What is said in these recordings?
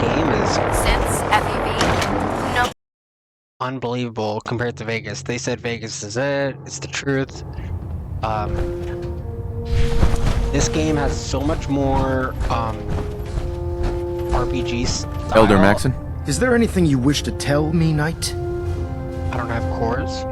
game is Since FEV, no. unbelievable compared to Vegas. They said Vegas is it, it's the truth. This game has so much more RPG style. Elder Maxon? Is there anything you wish to tell me, Knight? I don't have cores.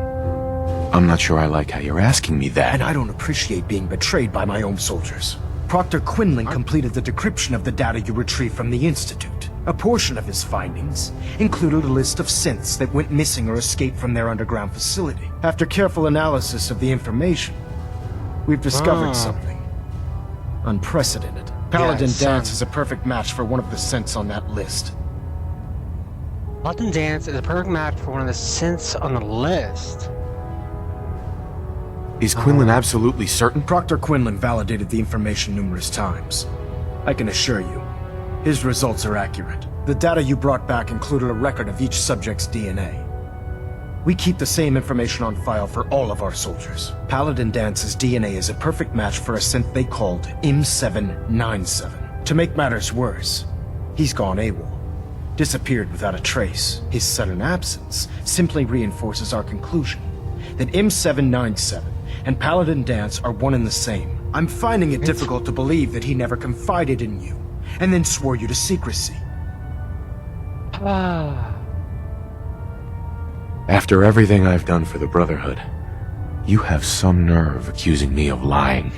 I'm not sure I like how you're asking me that. And I don't appreciate being betrayed by my own soldiers. Proctor Quinlan completed the decryption of the data you retrieved from the Institute. A portion of his findings included a list of synths that went missing or escaped from their underground facility. After careful analysis of the information, we've discovered something unprecedented. Paladin Dance is a perfect match for one of the synths on that list. Paladin Dance is a perfect match for one of the synths on the list. Is Quinlan absolutely certain? Proctor Quinlan validated the information numerous times. I can assure you, his results are accurate. The data you brought back included a record of each subject's DNA. We keep the same information on file for all of our soldiers. Paladin Dance's DNA is a perfect match for a synth they called M797. To make matters worse, he's gone AWOL. Disappeared without a trace. His sudden absence simply reinforces our conclusion that M797 and Paladin Dance are one and the same. I'm finding it difficult to believe that he never confided in you, and then swore you to secrecy. After everything I've done for the Brotherhood, you have some nerve accusing me of lying.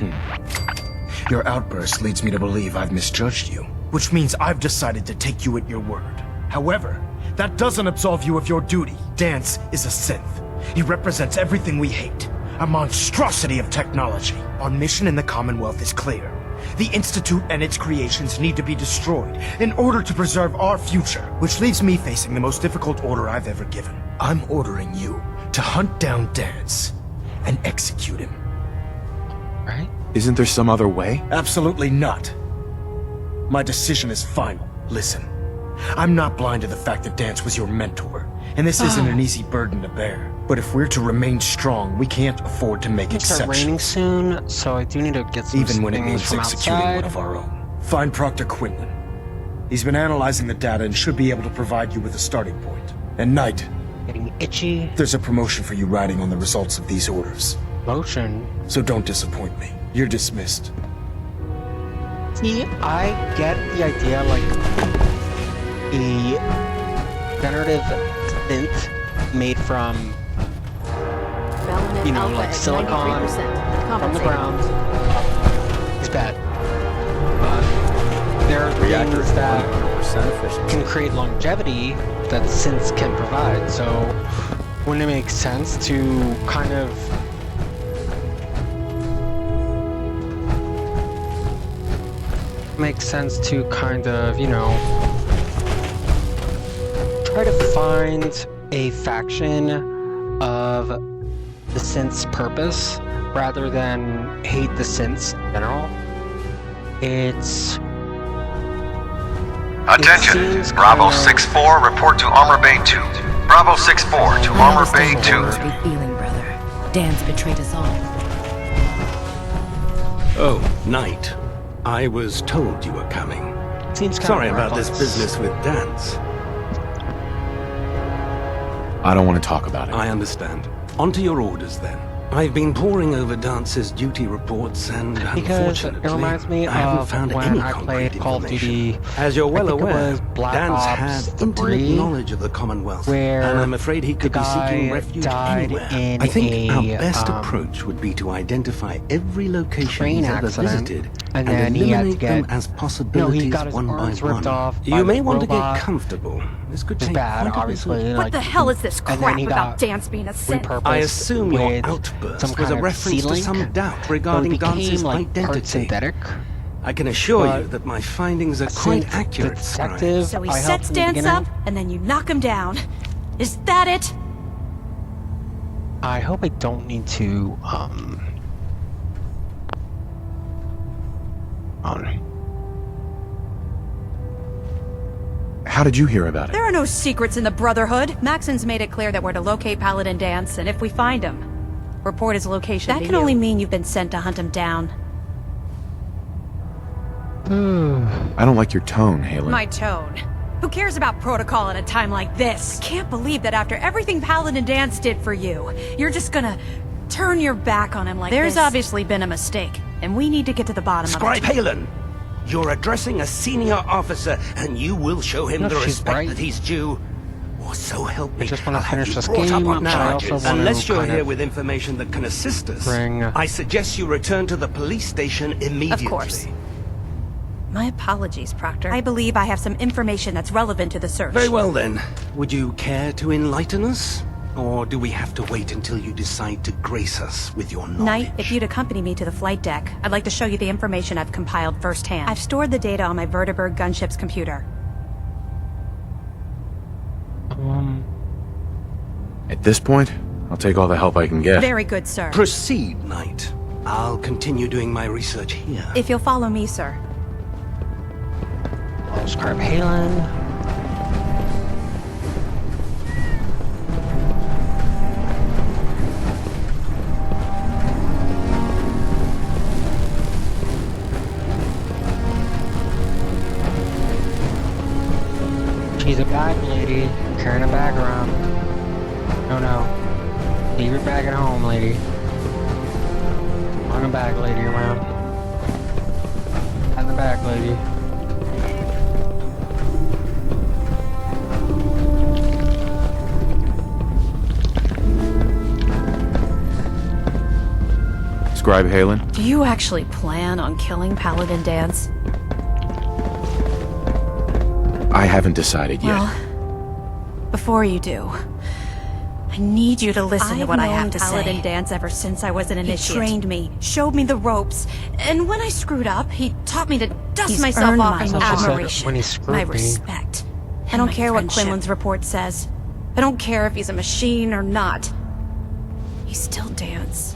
Your outburst leads me to believe I've misjudged you, which means I've decided to take you at your word. However, that doesn't absolve you of your duty. Dance is a synth. He represents everything we hate. A monstrosity of technology. Our mission in the Commonwealth is clear. The Institute and its creations need to be destroyed in order to preserve our future, which leaves me facing the most difficult order I've ever given. I'm ordering you to hunt down Dance and execute him. Right? Isn't there some other way? Absolutely not. My decision is final. Listen, I'm not blind to the fact that Dance was your mentor, and this isn't an easy burden to bear. But if we're to remain strong, we can't afford to make It's start exceptions. raining soon, so I do need to get some Even when it things means from executing outside. one of our own. Find Proctor Quinlan. He's been analyzing the data and should be able to provide you with a starting point. And Knight, Getting itchy. there's a promotion for you riding on the results of these orders. Motion. So don't disappoint me. You're dismissed. See, I get the idea, like, a generative synth made from, you know, like silicon from the ground. It's bad. But there are things that can create longevity that synths can provide. So wouldn't it make sense to kind of you know, try to find a faction of the synth's purpose rather than hate the synths in general. Attention, Bravo 6-4, report to Armor Bay 2. Bravo 6-4 to Armor Bay 2. Be feeling, brother. Dan's betrayed us all. Oh, Knight. I was told you were coming. Seems kind Sorry of about this reckless. business with Dance. I don't want to talk about it. I understand. On to your orders, then. I've been poring over Dance's duty reports, and Because it unfortunately, reminds me I haven't of found when any I concrete played Call of information. Duty. As you're well I think it aware, was Black Dance Ops had 3, intimate knowledge of the Commonwealth, where and I'm afraid he could the be seeking guy refuge died anywhere. in I think our a, best approach would be to identify every location train he's ever accident, visited and and then he had to eliminate them get- as No, possibilities he got his one by arms ripped one. off by You may the want to robot. get comfortable. This could It's take bad, quite a bit obviously. What like, the hell is this and then crap he about got Dance being a synth? repurposed I assume your with outburst some was kind a of reference to C-link, some doubt so regarding it became Dance's like part identity. synthetic. I can assure you But that my findings are quite synth accurate, detective. Scribe. So he I helped sets in the Dance beginning. up, and then you knock him down. Is that it? I hope I don't need to How did you hear about it? There are no secrets in the Brotherhood. Maxon's made it clear that we're to locate Paladin Dance, and if we find him, report his location. That can only mean you've been sent to hunt him down. I don't like your tone, Halen. My tone. Who cares about protocol at a time like this? I can't believe that after everything Paladin Dance did for you, you're just gonna turn your back on him like this. There's obviously been a mistake, and we need to get to the bottom of Scribe it. Halen, you're addressing a senior officer, and you will show him No, the she's respect right. that he's due. Or so help me, I just wanna I'll have finish you this brought up game, on and I also charges. wanna Unless you're kind here of with information that can assist us, bring- I suggest you return to the police station immediately. Of course. My apologies, Proctor. I believe I have some information that's relevant to the search. Very well then. Would you care to enlighten us? Or do we have to wait until you decide to grace us with your knowledge? Knight, if you'd accompany me to the flight deck, I'd like to show you the information I've compiled firsthand. I've stored the data on my Vertibird gunship's computer. At this point, I'll take all the help I can get. Very good, sir. Proceed, Knight. I'll continue doing my research here. If you'll follow me, sir. Scribe Halen. She's a bag lady, carrying a bag around. No. Leave your bag at home, lady. Run a bag lady around. Have the bag lady. Scribe Halen? Do you actually plan on killing Paladin Dance? I haven't decided yet. Well, before you do, I need you to listen to what I have to say. Paladin Dance ever since I was an initiate. He trained me, showed me the ropes, and when I screwed up, he taught me to dust myself off in admiration. When he screwed my me. respect. I don't care what Quinlan's report says. I don't care if he's a machine or not. He's still Dance.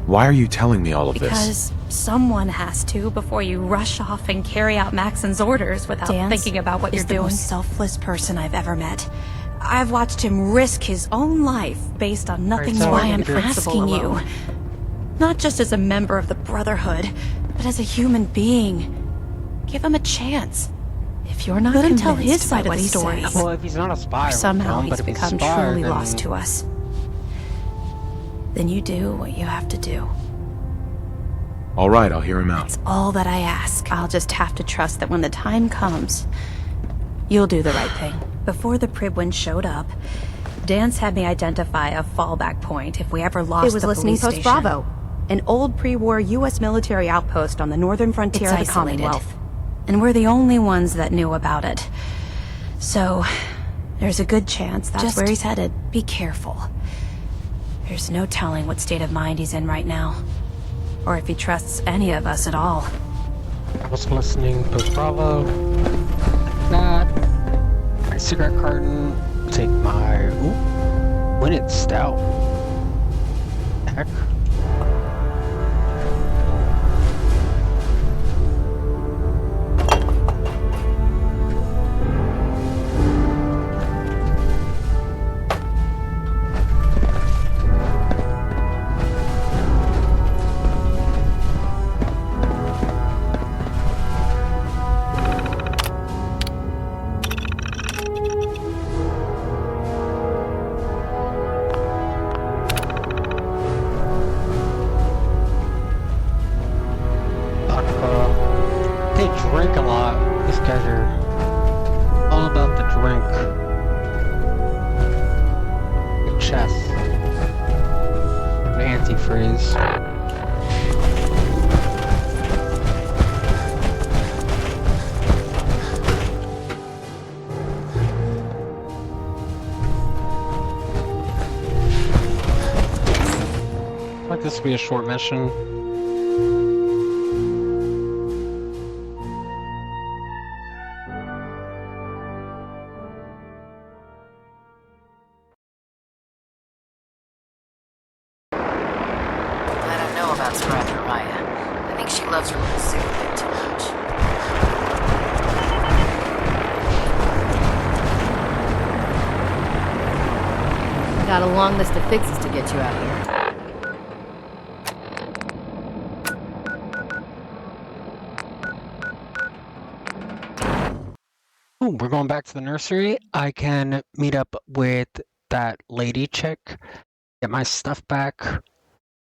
Why are you telling me all of this? Because someone has to before you rush off and carry out Maxon's orders without thinking about what you're doing. He's the most selfless person I've ever met. I've watched him risk his own life based on nothing more than principle alone. Not just as a member of the Brotherhood, but as a human being. Give him a chance. If you're not let him tell his side of the story. Well, if he's not a spy, Somehow but he's if become a spy, truly then... lost to us. Then you do what you have to do. All right, I'll hear him out. That's all that I ask. I'll just have to trust that when the time comes, you'll do the right thing. Before the Pribwin showed up, Dance had me identify a fallback point if we ever lost the police station. Bravo, an old pre-war U.S. military outpost on the northern frontier of the Commonwealth. And we're the only ones that knew about it. So, there's a good chance that's where he's headed. Be careful. There's no telling what state of mind he's in right now. Or if he trusts any of us at all. I was listening to Bravo. That. My cigarette carton. Take my... Ooh. When it's stout. Heck. They drink a lot. These guys are all about the drink. Chess. An antifreeze. I'd like this to be a short mission. Loves her little sick a bit too much. Got a long list of fixes to get you out here. Oh, we're going back to the nursery. I can meet up with that lady chick, get my stuff back,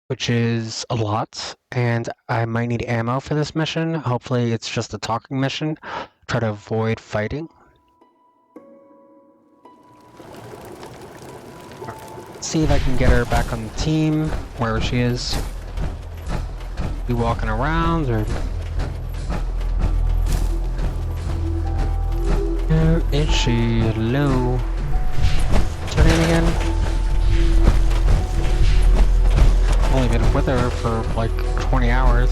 which is a lot, and I might need ammo for this mission. Hopefully it's just a talking mission. Try to avoid fighting. See if I can get her back on the team, wherever she is. Be walking around, or... Where is she? Hello? What's her name again? Only been with her for like 20 hours.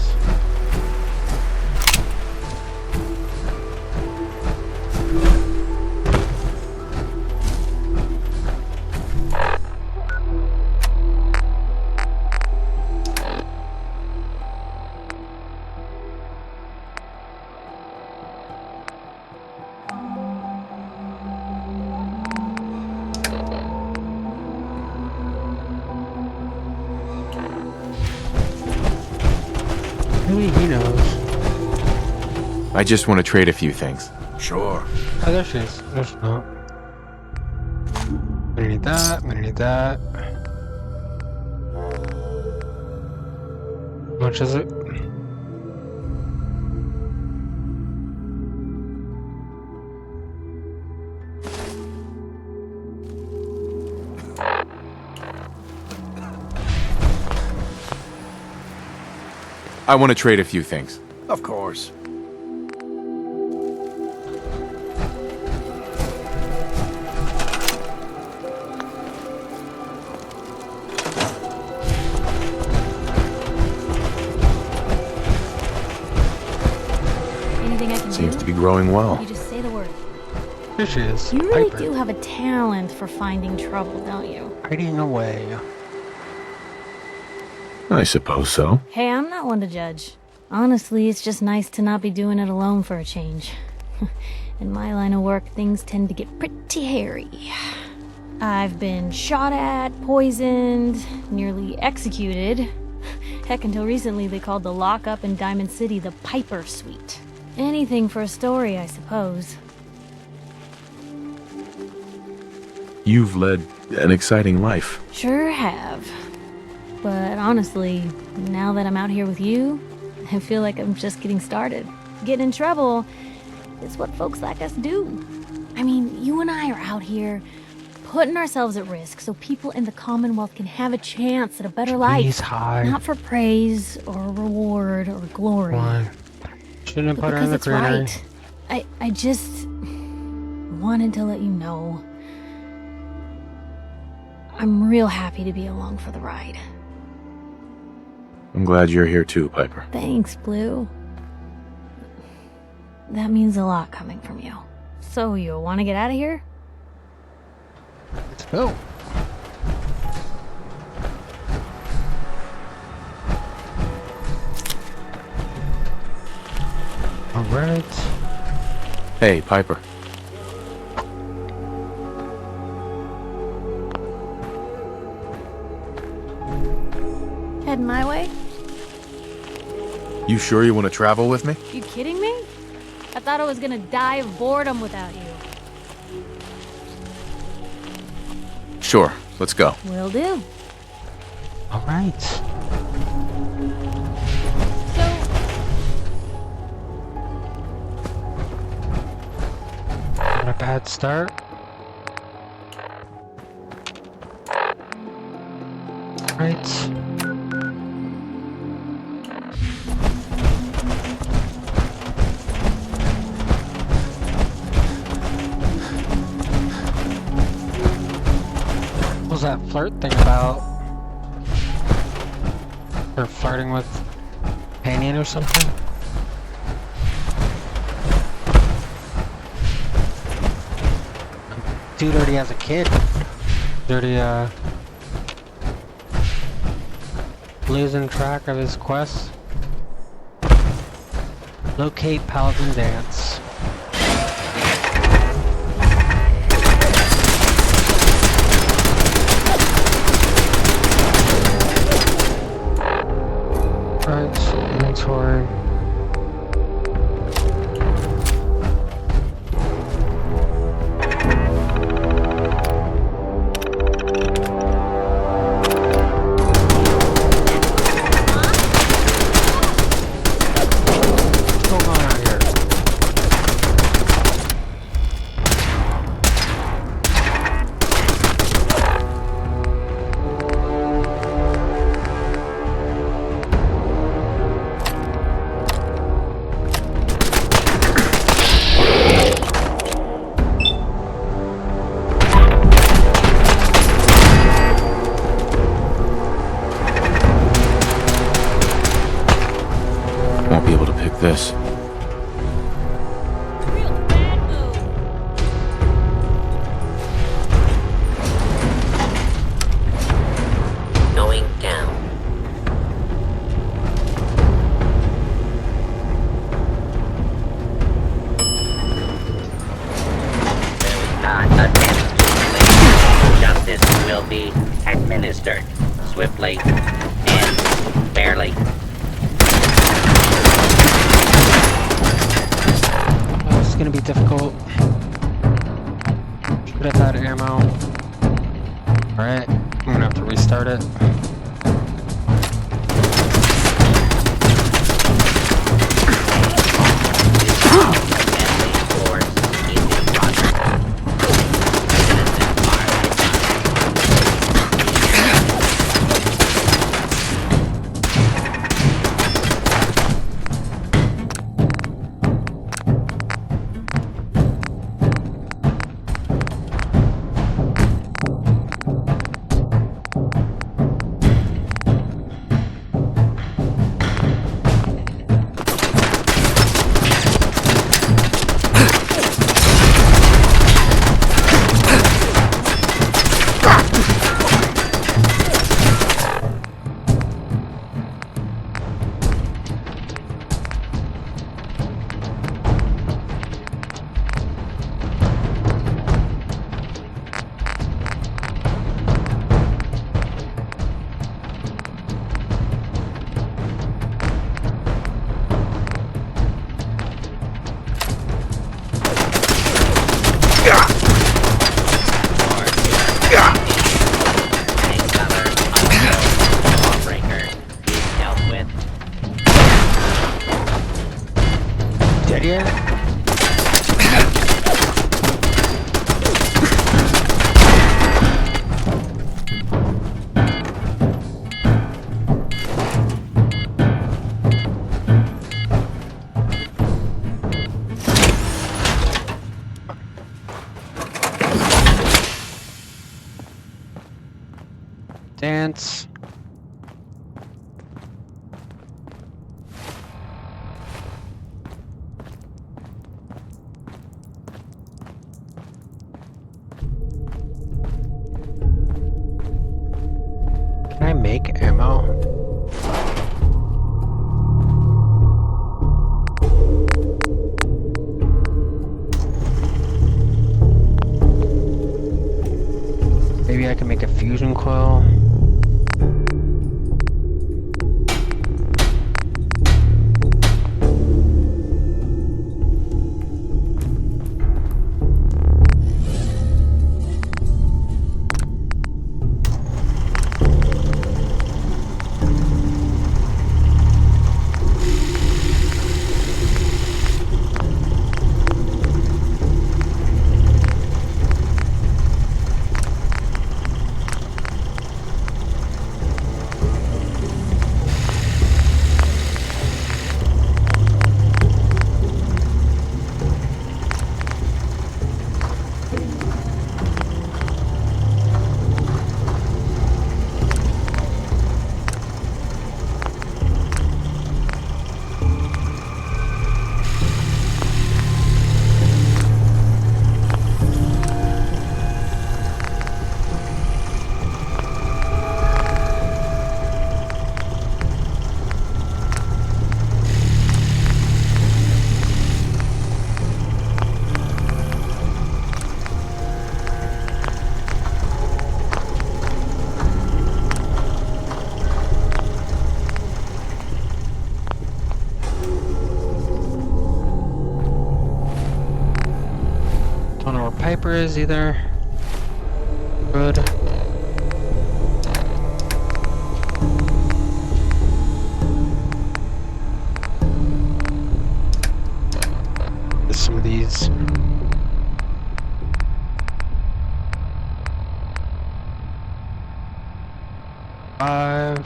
Maybe he knows. I just want to trade a few things. Sure. Oh, there she is. There's not. I'm gonna need that. I'm gonna need that. How much is it? I want to trade a few things. Of course. Anything I can Seems do? to be growing well. You just say the word. Here she is. You really Piper. do have a talent for finding trouble, don't you? Hiding away. I suppose so. Hey, I'm not one to judge. Honestly, it's just nice to not be doing it alone for a change. In my line of work, things tend to get pretty hairy. I've been shot at, poisoned, nearly executed. Heck, until recently they called the lockup in Diamond City the Piper Suite. Anything for a story, I suppose. You've led an exciting life. Sure have. But honestly, now that I'm out here with you, I feel like I'm just getting started. Getting in trouble is what folks like us do. I mean, you and I are out here putting ourselves at risk so people in the Commonwealth can have a chance at a better He's life. high. Not for praise or reward or glory. Why? Shouldn't have But put her in because the it's greenery. right. I just wanted to let you know. I'm real happy to be along for the ride. I'm glad you're here too, Piper. Thanks, Blue. That means a lot coming from you. So, you want to get out of here? Let's go. Alright. Hey, Piper. Heading my way? You sure you want to travel with me? You kidding me? I thought I was gonna die of boredom without you. Sure, let's go. Will do. Alright. So, Not a bad start. Right. What was that flirt thing about? Or flirting with companion or something? Dude already has a kid. He's already, losing track of his quest. Locate Paladin Dance. Right, inventory. will be administered swiftly and fairly. Oh, this is gonna be difficult. Should have had ammo. Alright, I'm gonna have to restart it. Dead yet? Dance. Can I make ammo? Maybe I can make a fusion coil. Don't know where Piper is either. Good. There's some of these. Five.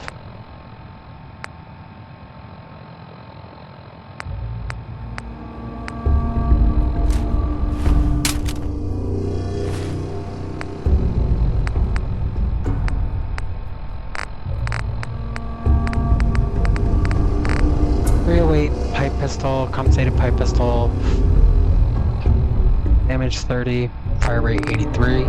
Pipe pistol, compensated pipe pistol, damage 30, fire rate 83,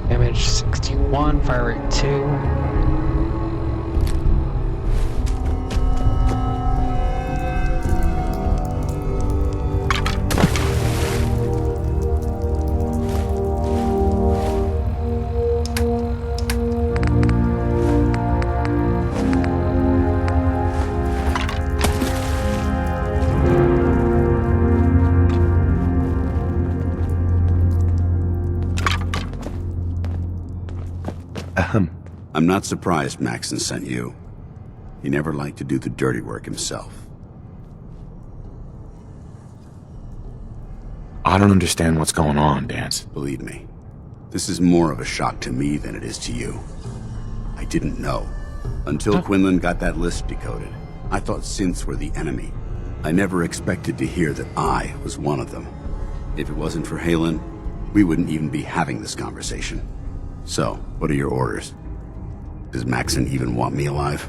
damage 61, fire rate 2. I'm not surprised Maxon sent you. He never liked to do the dirty work himself. I don't understand what's going on, Dance. Believe me, this is more of a shock to me than it is to you. I didn't know. Until Quinlan got that list decoded, I thought synths were the enemy. I never expected to hear that I was one of them. If it wasn't for Halen, we wouldn't even be having this conversation. So, what are your orders? Does Maxon even want me alive?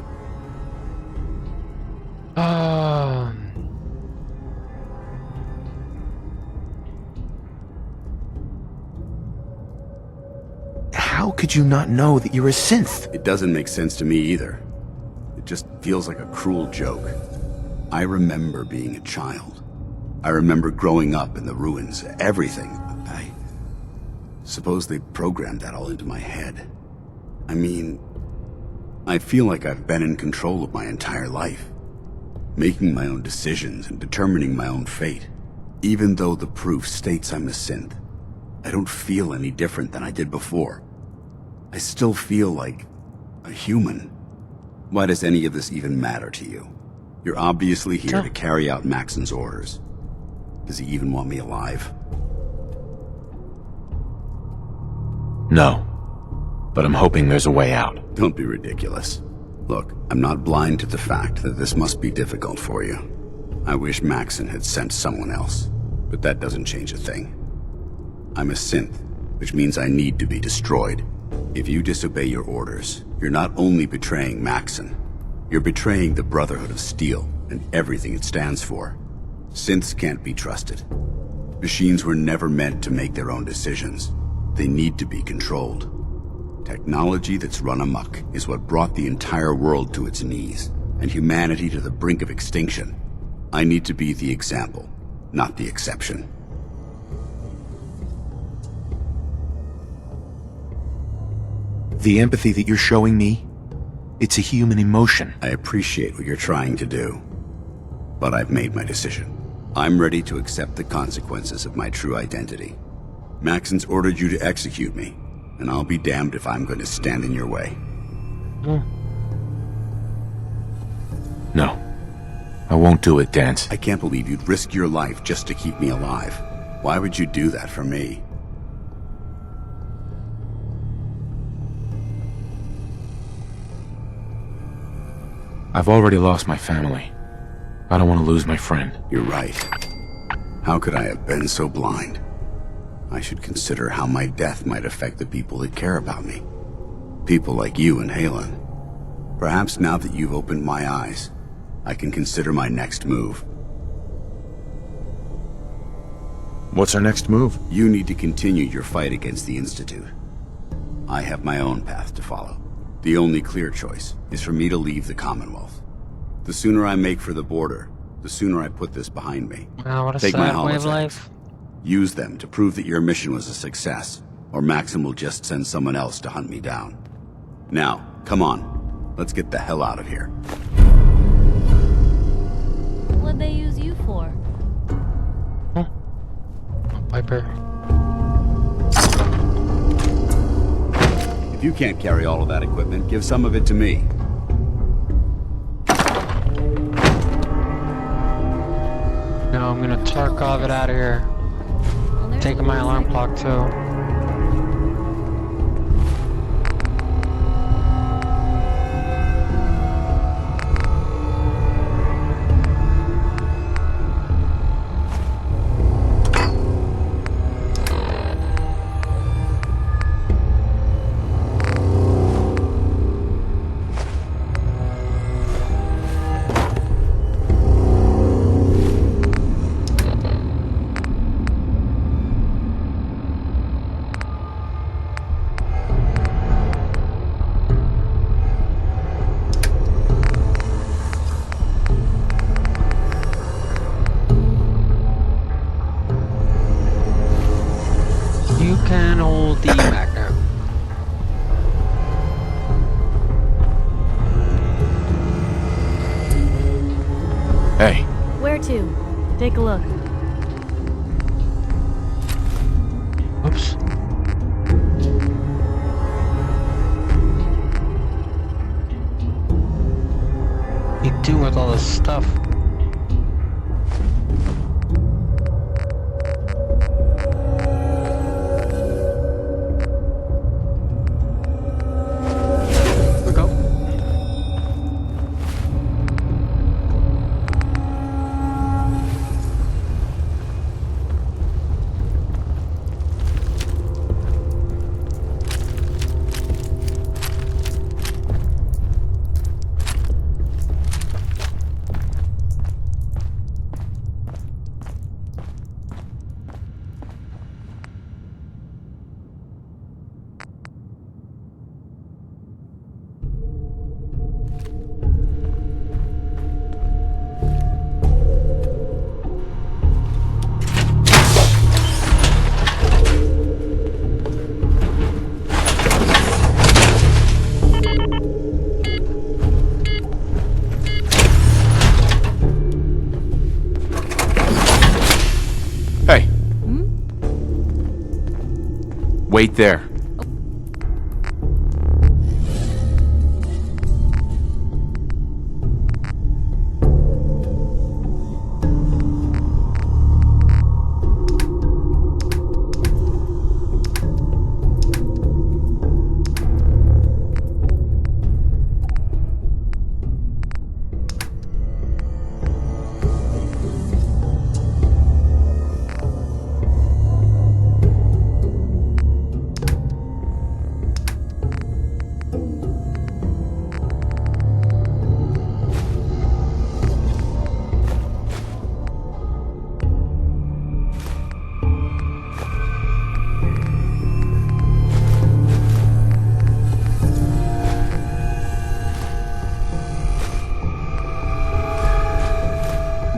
How could you not know that you're a synth? It doesn't make sense to me either. It just feels like a cruel joke. I remember being a child. I remember growing up in the ruins, everything. I suppose they programmed that all into my head. I mean, I feel like I've been in control of my entire life, making my own decisions and determining my own fate. Even though the proof states I'm a synth, I don't feel any different than I did before. I still feel like a human. Why does any of this even matter to you? You're obviously here to carry out Maxon's orders. Does he even want me alive? No. But I'm hoping there's a way out. Don't be ridiculous. Look, I'm not blind to the fact that this must be difficult for you. I wish Maxon had sent someone else, but that doesn't change a thing. I'm a synth, which means I need to be destroyed. If you disobey your orders, you're not only betraying Maxon, you're betraying the Brotherhood of Steel and everything it stands for. Synths can't be trusted. Machines were never meant to make their own decisions. They need to be controlled. Technology that's run amok is what brought the entire world to its knees, and humanity to the brink of extinction. I need to be the example, not the exception. The empathy that you're showing me, it's a human emotion. I appreciate what you're trying to do, but I've made my decision. I'm ready to accept the consequences of my true identity. Maxon's ordered you to execute me, and I'll be damned if I'm going to stand in your way. No. I won't do it, Dance. I can't believe you'd risk your life just to keep me alive. Why would you do that for me? I've already lost my family. I don't want to lose my friend. You're right. How could I have been so blind? I should consider how my death might affect the people that care about me. People like you and Halen. Perhaps now that you've opened my eyes, I can consider my next move. What's our next move? You need to continue your fight against the Institute. I have my own path to follow. The only clear choice is for me to leave the Commonwealth. The sooner I make for the border, the sooner I put this behind me. Wow, what a Take my sad way of holotypes. life. Use them to prove that your mission was a success, or Maxon will just send someone else to hunt me down. Now, come on. Let's get the hell out of here. What'd they use you for? Piper. If you can't carry all of that equipment, give some of it to me. No, I'm gonna Tarkov it out of here. Taking my alarm clock too. You can hold the Magnum. Hey, Where to? Take a look. Oops. you doing with all this stuff? We go. Hey. Wait there.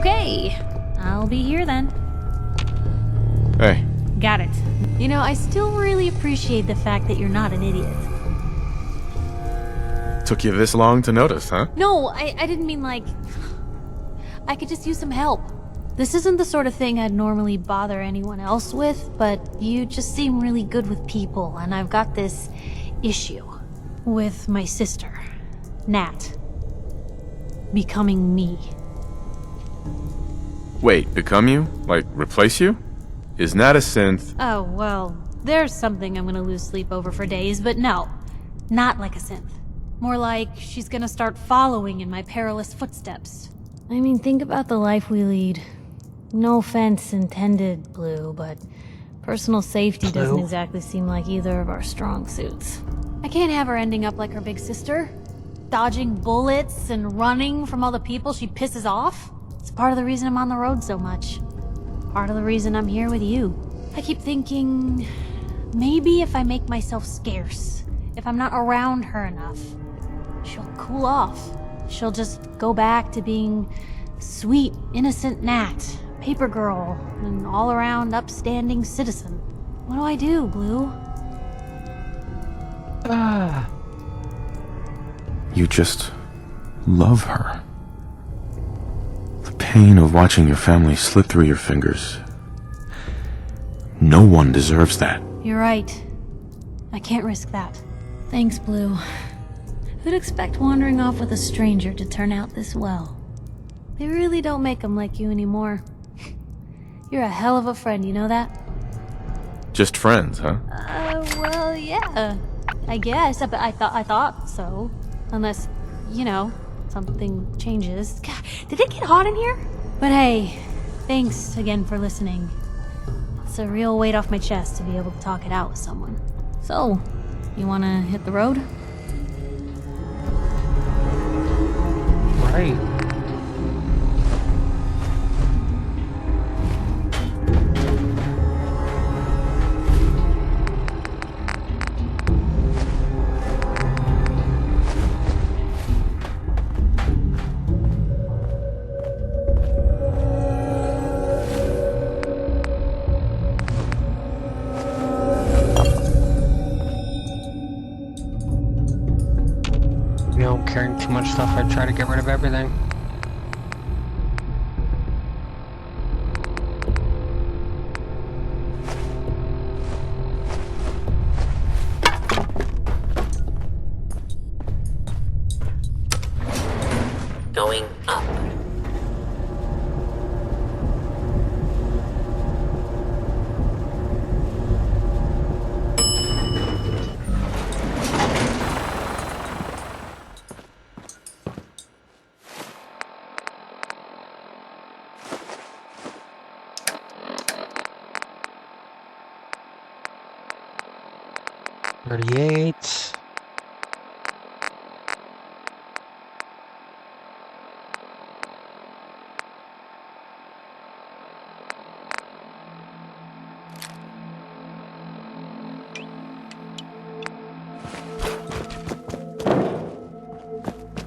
Okay, I'll be here then. Hey. Got it. You know, I still really appreciate the fact that you're not an idiot. Took you this long to notice, huh? No, I didn't mean like... I could just use some help. This isn't the sort of thing I'd normally bother anyone else with, but you just seem really good with people, and I've got this issue with my sister, Nat, becoming me. Wait, become you? Like, replace you? Is Nat a synth? Oh, well, there's something I'm gonna lose sleep over for days, but no, not like a synth. More like she's gonna start following in my perilous footsteps. I mean, think about the life we lead. No offense intended, Blue, but personal safety doesn't exactly seem like either of our strong suits. I can't have her ending up like her big sister, dodging bullets and running from all the people she pisses off. It's part of the reason I'm on the road so much. Part of the reason I'm here with you. I keep thinking, maybe if I make myself scarce, if I'm not around her enough, she'll cool off. She'll just go back to being sweet, innocent Nat, paper girl, an all-around upstanding citizen. What do I do, Blue? You just love her. The pain of watching your family slip through your fingers. No one deserves that. You're right. I can't risk that. Thanks, Blue. Who'd expect wandering off with a stranger to turn out this well? They really don't make them like you anymore. You're a hell of a friend, you know that? Just friends, huh? Well, yeah. I guess. I thought so. Unless, you know, something changes. God, did it get hot in here? But hey, thanks again for listening. It's a real weight off my chest to be able to talk it out with someone. So, you wanna hit the road? Right. You know, carrying too much stuff, I try to get rid of everything. Going 38.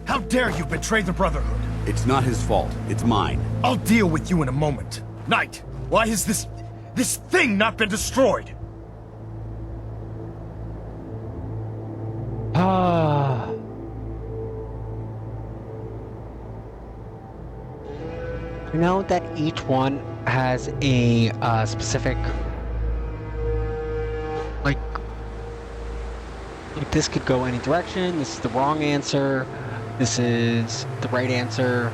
How dare you betray the Brotherhood? It's not his fault. It's mine. I'll deal with you in a moment. Knight, why has this thing not been destroyed? Ah. I know that each one has a specific, like this could go any direction. This is the wrong answer. This is the right answer.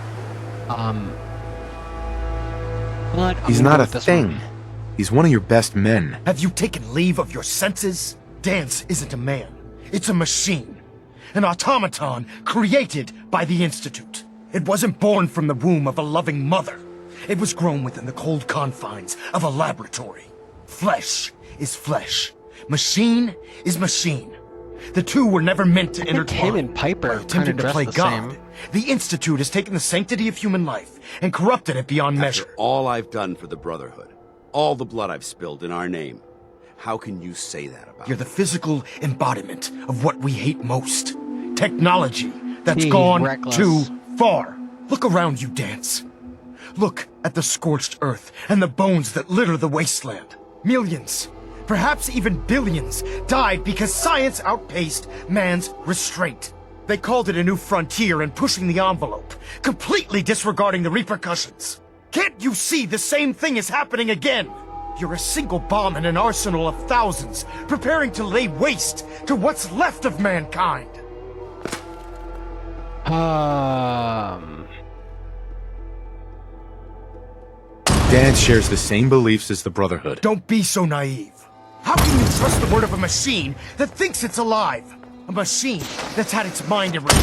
But He's not a thing. He's one of your best men. Have you taken leave of your senses? Dance isn't a man. It's a machine. An automaton created by the Institute. It wasn't born from the womb of a loving mother. It was grown within the cold confines of a laboratory. Flesh is flesh. Machine is machine. The two were never meant to intertwine. Tim and Piper By attempting to play God, the Institute has taken the sanctity of human life and corrupted it beyond measure. After all I've done for the Brotherhood, all the blood I've spilled in our name, how can you say that about You're me? the physical embodiment of what we hate most. Technology that's gone reckless. too far. Look around you, Dance. Look at the scorched earth and the bones that litter the wasteland. Millions, perhaps even billions, died because science outpaced man's restraint. They called it a new frontier and pushing the envelope, completely disregarding the repercussions. Can't you see the same thing is happening again? You're a single bomb in an arsenal of thousands, preparing to lay waste to what's left of mankind. Dance shares the same beliefs as the Brotherhood. Don't be so naive. How can you trust the word of a machine that thinks it's alive? A machine that's had its mind erased,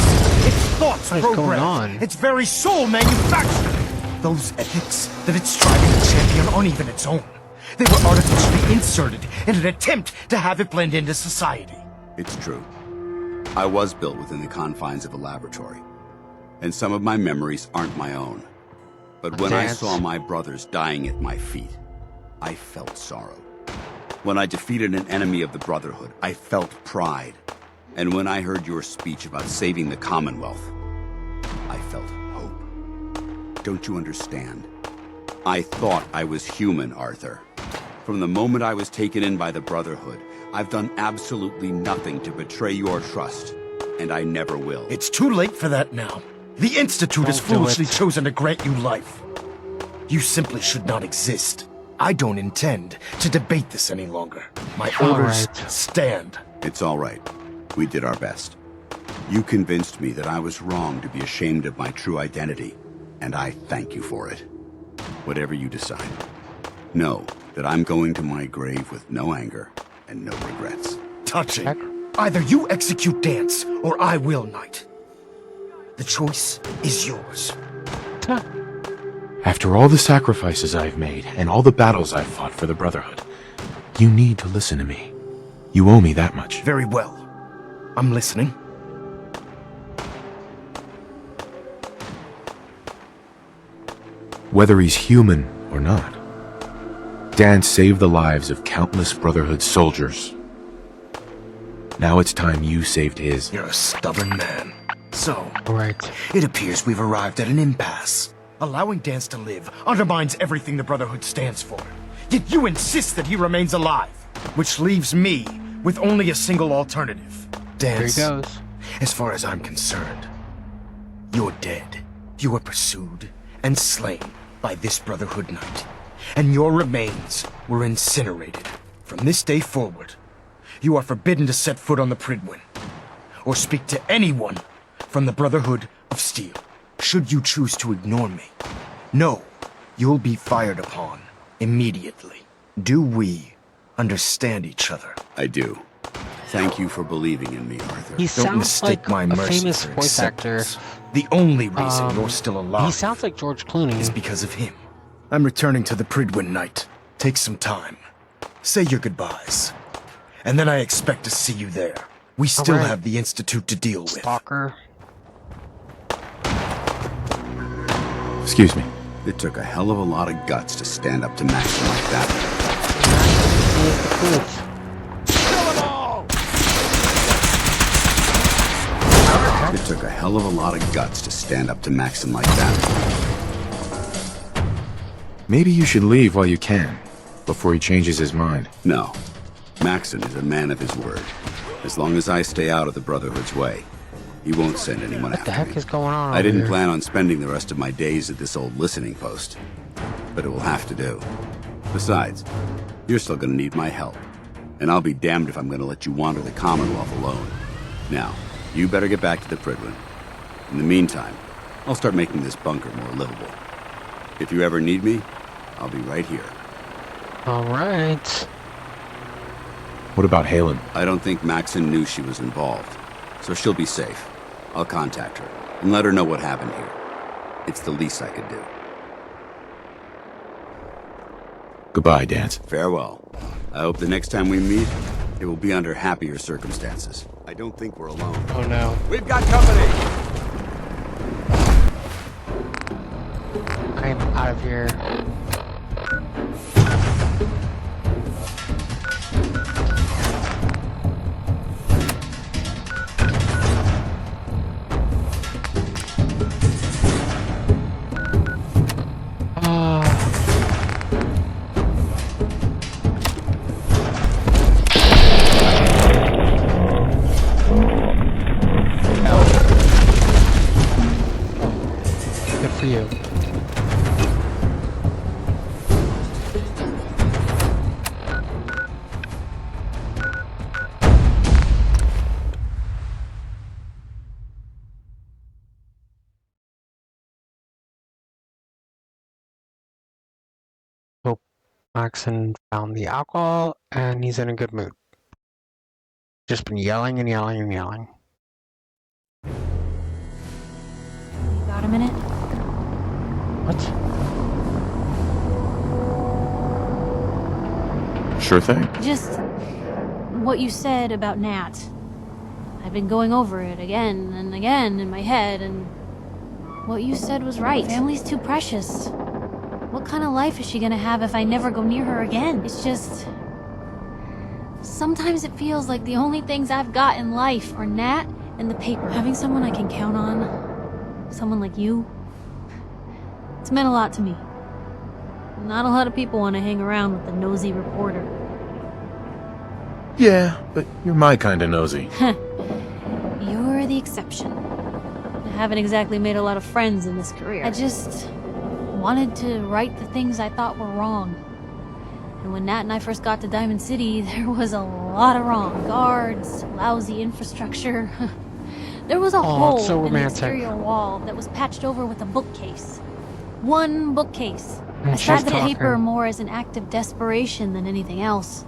its thoughts What is going programmed, on? its very soul manufactured. Those ethics that it's striving to champion aren't even its own. They were artificially inserted in an attempt to have it blend into society. It's true. I was built within the confines of a laboratory, and some of my memories aren't my own. But when I saw my brothers dying at my feet, I felt sorrow. When I defeated an enemy of the Brotherhood, I felt pride. And when I heard your speech about saving the Commonwealth, I felt hope. Don't you understand? I thought I was human, Arthur. From the moment I was taken in by the Brotherhood, I've done absolutely nothing to betray your trust, and I never will. It's too late for that now. The Institute has Don't do foolishly it. chosen to grant you life. You simply should not exist. I don't intend to debate this any longer. My All orders right. stand. It's all right. We did our best. You convinced me that I was wrong to be ashamed of my true identity, and I thank you for it. Whatever you decide, know that I'm going to my grave with no anger and no regrets. Touching. Heck. Either you execute Dance, or I will, Knight. The choice is yours. After all the sacrifices I've made and all the battles I've fought for the Brotherhood, you need to listen to me. You owe me that much. Very well. I'm listening. Whether he's human or not, Dan saved the lives of countless Brotherhood soldiers. Now it's time you saved his. You're a stubborn man. So, Right. it appears we've arrived at an impasse. Allowing Dance to live undermines everything the Brotherhood stands for. Yet you insist that he remains alive, which leaves me with only a single alternative. There he Dance, goes. as far as I'm concerned, you're dead. You were pursued and slain by this Brotherhood Knight, and your remains were incinerated. From this day forward, you are forbidden to set foot on the Pridwin, or speak to anyone from the Brotherhood of Steel. Should you choose to ignore me, know you'll be fired upon immediately. Do we understand each other? I do. Thank you for believing in me, Arthur. He Don't sounds mistake like my a mercy famous for voice actor. acceptance. The only reason you're still alive He sounds like George Clooney. is because of him. I'm returning to the Pridwin Knight. Take some time. Say your goodbyes. and then I expect to see you there. We still Alright. have the Institute to deal with. Stalker. Excuse me. It took a hell of a lot of guts to stand up to Maxim like that. Here's the proof. It took a hell of a lot of guts to stand up to Maxim like that. Maybe you should leave while you can, before he changes his mind. No. Maxim is a man of his word. As long as I stay out of the Brotherhood's way, he won't send anyone What the after heck me. is going on I over didn't here? plan on spending the rest of my days at this old listening post, but it will have to do. Besides, you're still gonna need my help, and I'll be damned if I'm gonna let you wander the Commonwealth alone. Now, you better get back to the Prydwen. In the meantime, I'll start making this bunker more livable. If you ever need me, I'll be right here. Alright. What about Halen? I don't think Maxon knew she was involved, so she'll be safe. I'll contact her and let her know what happened here. It's the least I could do. Goodbye, Dance. Farewell. I hope the next time we meet, it will be under happier circumstances. I don't think we're alone. Oh no. We've got company! I'm out of here. Good for you. Hope Maxon found the alcohol and he's in a good mood. Just been yelling and yelling and yelling. You got a minute? What? Sure thing. Just what you said about Nat. I've been going over it again and again in my head, and what you said was right. Family's too precious. What kind of life is she gonna have if I never go near her again? It's just... sometimes it feels like the only things I've got in life are Nat and the paper. Having someone I can count on, someone like you, it's meant a lot to me. Not a lot of people want to hang around with the nosy reporter. Yeah, but you're my kind of nosy. You're the exception. I haven't exactly made a lot of friends in this career. I just wanted to right the things I thought were wrong. And when Nat and I first got to Diamond City, there was a lot of wrong. Guards, lousy infrastructure. There was a hole it's so in the romantic. exterior wall that was patched over with a bookcase. One bookcase. And I she's stabbed the paper talking. more as an act of desperation than anything else.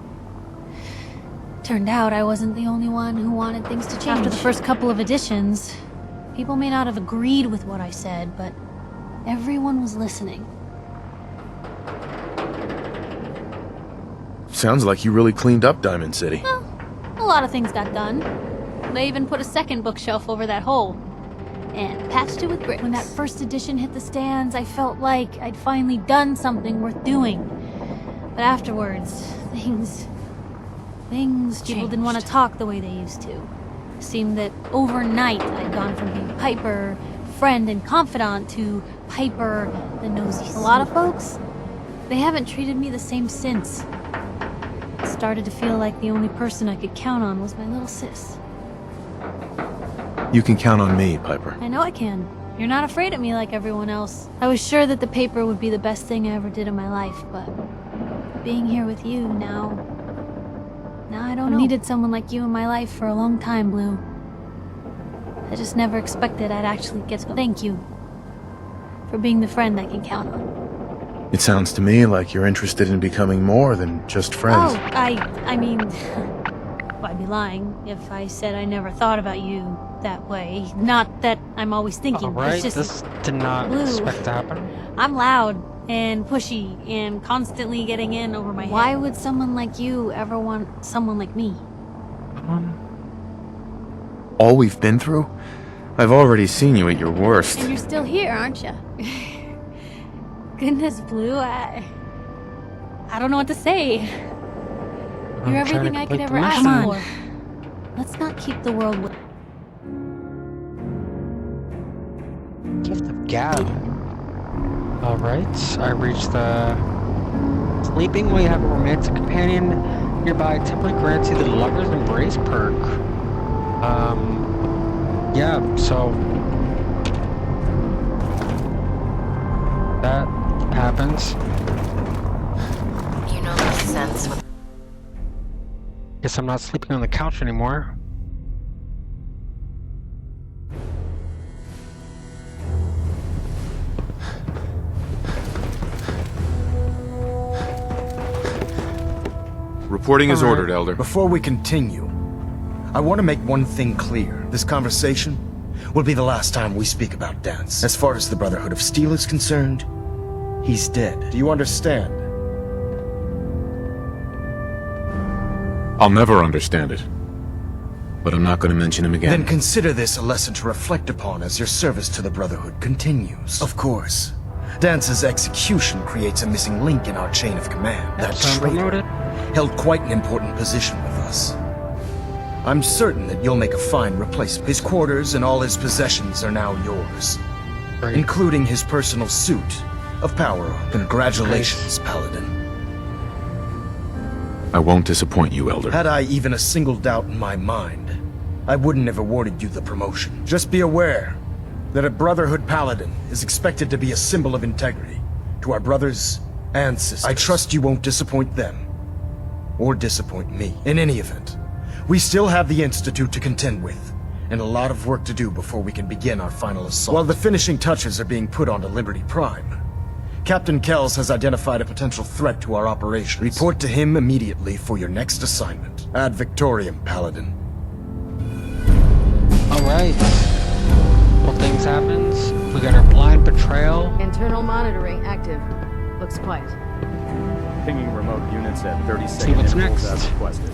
Turned out I wasn't the only one who wanted things to change. After the first couple of editions, people may not have agreed with what I said, but everyone was listening. Sounds like you really cleaned up Diamond City. A lot of things got done. They even put a second bookshelf over that hole. And patched it with bricks. When that first edition hit the stands, I felt like I'd finally done something worth doing. But afterwards, things changed. People didn't want to talk the way they used to. It seemed that overnight I'd gone from being Piper, friend and confidant, to Piper, the nosy. A lot of folks, they haven't treated me the same since. It started to feel like the only person I could count on was my little sis. You can count on me, Piper. I know I can. You're not afraid of me like everyone else. I was sure that the paper would be the best thing I ever did in my life, but being here with you now I don't know. I needed someone like you in my life for a long time, Blue. I just never expected I'd actually get to thank you for being the friend I can count on. It sounds to me like you're interested in becoming more than just friends. Oh, I mean, I'd be lying if I said I never thought about you that way. Not that I'm always thinking. Alright, it's just this did not Blue. expect to happen. I'm loud and pushy and constantly getting in over my head. Why would someone like you ever want someone like me? All we've been through? I've already seen you at your worst. And you're still here, aren't you? Goodness, Blue, I don't know what to say. You're everything I could ever ask for. Let's not keep the world with... Gift of Gab. Alright, I reached the... Sleeping while you have a romantic companion nearby typically grants you the Lover's Embrace perk. Yeah, so... That happens. You know the sense with... Guess I'm not sleeping on the couch anymore. Reporting is ordered, Elder. Before we continue, I want to make one thing clear. This conversation will be the last time we speak about Dance. As far as the Brotherhood of Steel is concerned, he's dead. Do you understand? I'll never understand it. But I'm not going to mention him again. Then consider this a lesson to reflect upon as your service to the Brotherhood continues. Of course, Dance's execution creates a missing link in our chain of command. That traitor held quite an important position with us. I'm certain that you'll make a fine replacement. His quarters and all his possessions are now yours, including his personal suit of power armor. Congratulations, Paladin. I won't disappoint you, Elder. Had I even a single doubt in my mind, I wouldn't have awarded you the promotion. Just be aware that a Brotherhood Paladin is expected to be a symbol of integrity to our brothers and sisters. I trust you won't disappoint them, or disappoint me. In any event, we still have the Institute to contend with, and a lot of work to do before we can begin our final assault. While the finishing touches are being put onto Liberty Prime, Captain Kells has identified a potential threat to our operations. Report to him immediately for your next assignment. Ad Victoriam, Paladin. Alright. Well, things happens. We got our blind betrayal. Internal monitoring active. Looks quiet. Pinging remote units at 30 See what's intervals next. as requested.